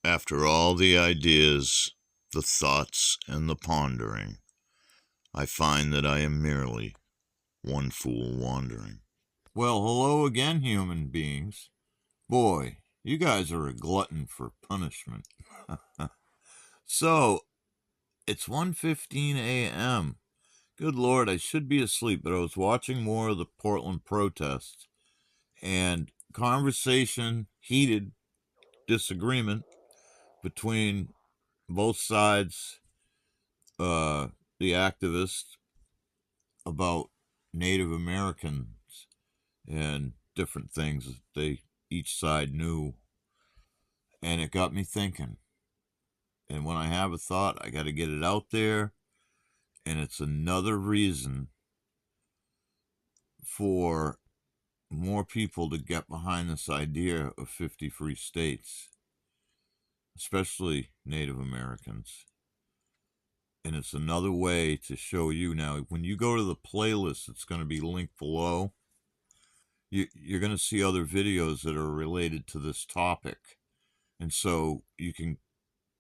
After all the ideas, the thoughts, and the pondering, I find that I am merely one fool wandering. Well, hello again, human beings. Boy, you guys are a glutton for punishment. So, it's 1:15 a.m. Good Lord, I should be asleep, but I was watching more of the Portland protests and heated disagreement between both sides, the activists about Native Americans and different things that each side knew. And it got me thinking. And when I have a thought, I got to get it out there. And it's another reason for more people to get behind this idea of 50 free states, especially Native Americans. And it's another way to show you now, when you go to the playlist, it's going to be linked below. You're going to see other videos that are related to this topic. And so you can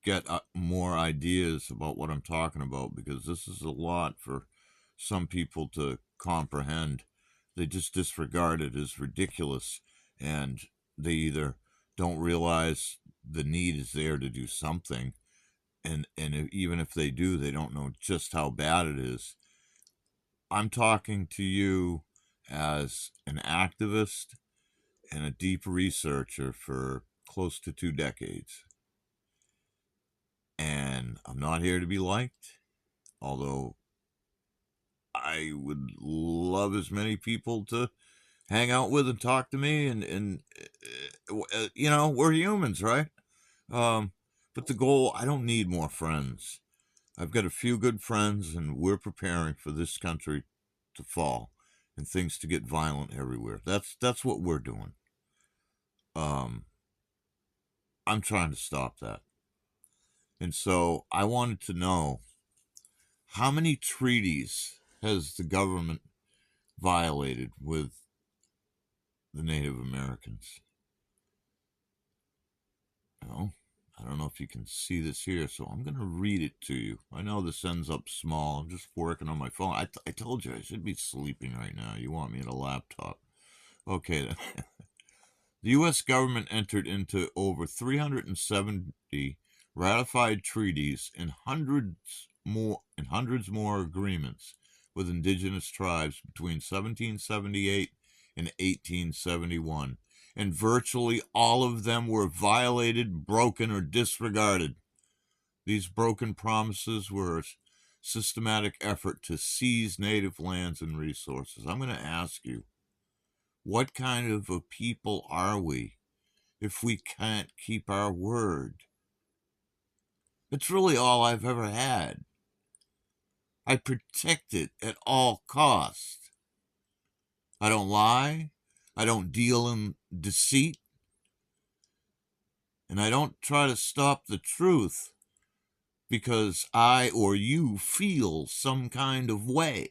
get more ideas about what I'm talking about, because this is a lot for some people to comprehend. They just disregard it as ridiculous, and they either don't realize the need is there to do something, and even if they do, they don't know just how bad it is. I'm talking to you as an activist and a deep researcher for close to 2 decades. And I'm not here to be liked, although I would love as many people to hang out with and talk to me. And we're humans, right? But the goal, I don't need more friends. I've got a few good friends, and we're preparing for this country to fall and things to get violent everywhere. That's what we're doing. I'm trying to stop that. And so I wanted to know, how many treaties has the government violated with the Native Americans? Well, I don't know if you can see this here, so I'm going to read it to you. I know this ends up small. I'm just working on my phone. I told you I should be sleeping right now. You want me at a laptop. Okay, then. The U.S. government entered into over 370 ratified treaties and hundreds more agreements with indigenous tribes between 1778 and 1871, and virtually all of them were violated, broken, or disregarded. These broken promises were a systematic effort to seize native lands and resources. I'm going to ask you, what kind of a people are we if we can't keep our word? It's really all I've ever had. I protect it at all costs. I don't lie. I don't deal in deceit. And I don't try to stop the truth because I or you feel some kind of way.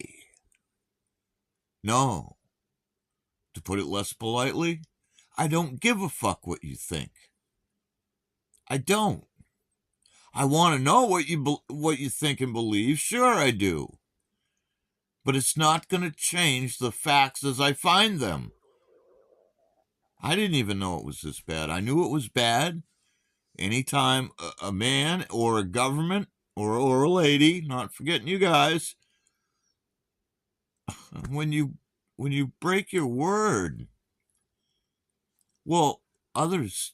No. To put it less politely, I don't give a fuck what you think. I don't. I want to know what you think and believe. Sure I do. But it's not going to change the facts as I find them. I didn't even know it was this bad. I knew it was bad anytime a man or a government or a lady, not forgetting you guys, when you break your word, well, others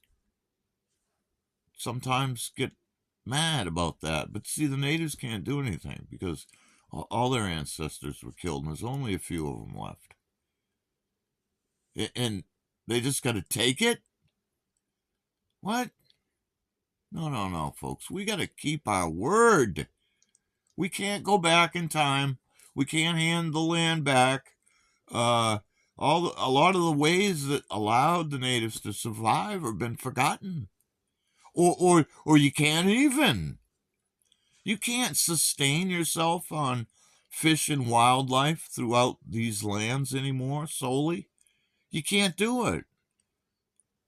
sometimes get mad about that. But see, the natives can't do anything because all their ancestors were killed, and there's only a few of them left. And they just got to take it? What? No, folks. We got to keep our word. We can't go back in time. We can't hand the land back. A lot of the ways that allowed the natives to survive have been forgotten. Or you can't even. You can't sustain yourself on fish and wildlife throughout these lands anymore solely. You can't do it.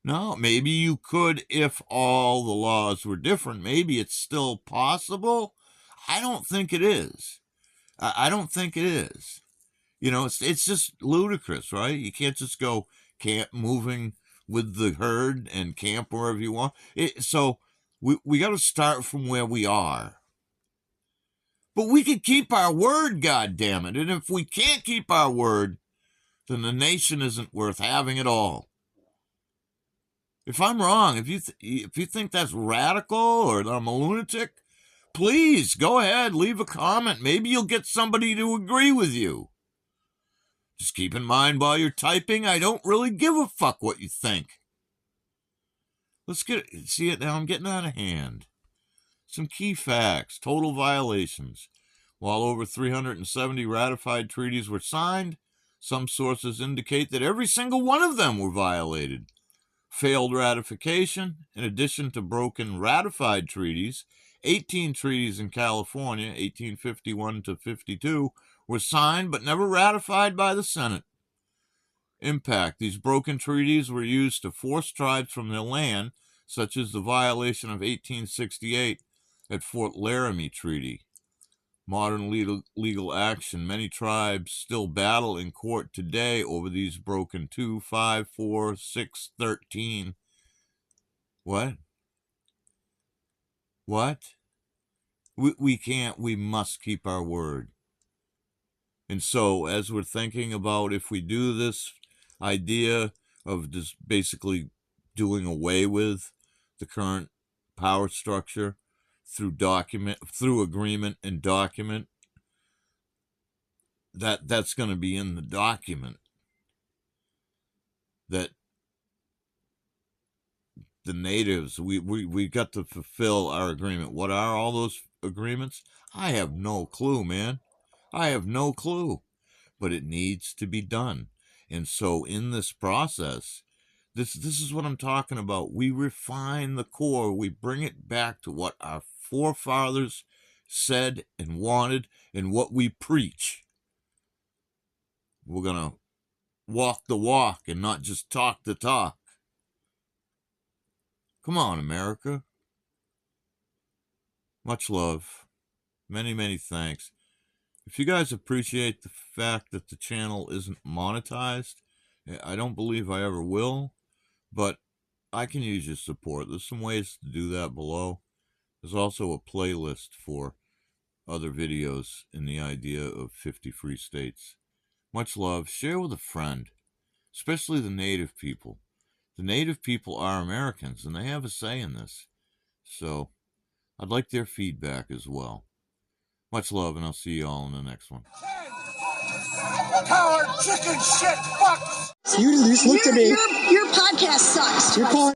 No, maybe you could if all the laws were different. Maybe it's still possible. I don't think it is. I don't think it is. You know, it's just ludicrous, right? You can't just go moving with the herd and camp wherever you want. So we got to start from where we are. But we can keep our word, goddammit. And if we can't keep our word, then the nation isn't worth having at all. If I'm wrong, if you think that's radical or that I'm a lunatic, please go ahead, leave a comment. Maybe you'll get somebody to agree with you. Just keep in mind while you're typing, I don't really give a fuck what you think. Let's see it now. I'm getting out of hand. Some key facts. Total violations. While over 370 ratified treaties were signed, some sources indicate that every single one of them were violated. Failed ratification, in addition to broken ratified treaties, 18 treaties in California, 1851 to 52, were signed but never ratified by the Senate. Impact. These broken treaties were used to force tribes from their land, such as the violation of 1868 at Fort Laramie Treaty. Modern legal action. Many tribes still battle in court today over these broken 2, 5, 4, 6, 13. What? We must keep our word. And so, as we're thinking about if we do this idea of just basically doing away with the current power structure through agreement and document, that's going to be in the document that the natives, we got to fulfill our agreement. What are all those agreements? I have no clue, man. I have no clue. But it needs to be done. And so in this process, this is what I'm talking about. We refine the core. We bring it back to what our forefathers said and wanted and what we preach. We're going to walk the walk and not just talk the talk. Come on, America. Much love. Many, many thanks. If you guys appreciate the fact that the channel isn't monetized, I don't believe I ever will, but I can use your support. There's some ways to do that below. There's also a playlist for other videos in the idea of 50 free states. Much love. Share with a friend, especially the native people. The native people are Americans, and they have a say in this. So I'd like their feedback as well. Much love, and I'll see you all in the next one. Coward chicken shit fucks! You just looked at me. Your podcast sucks. You're calling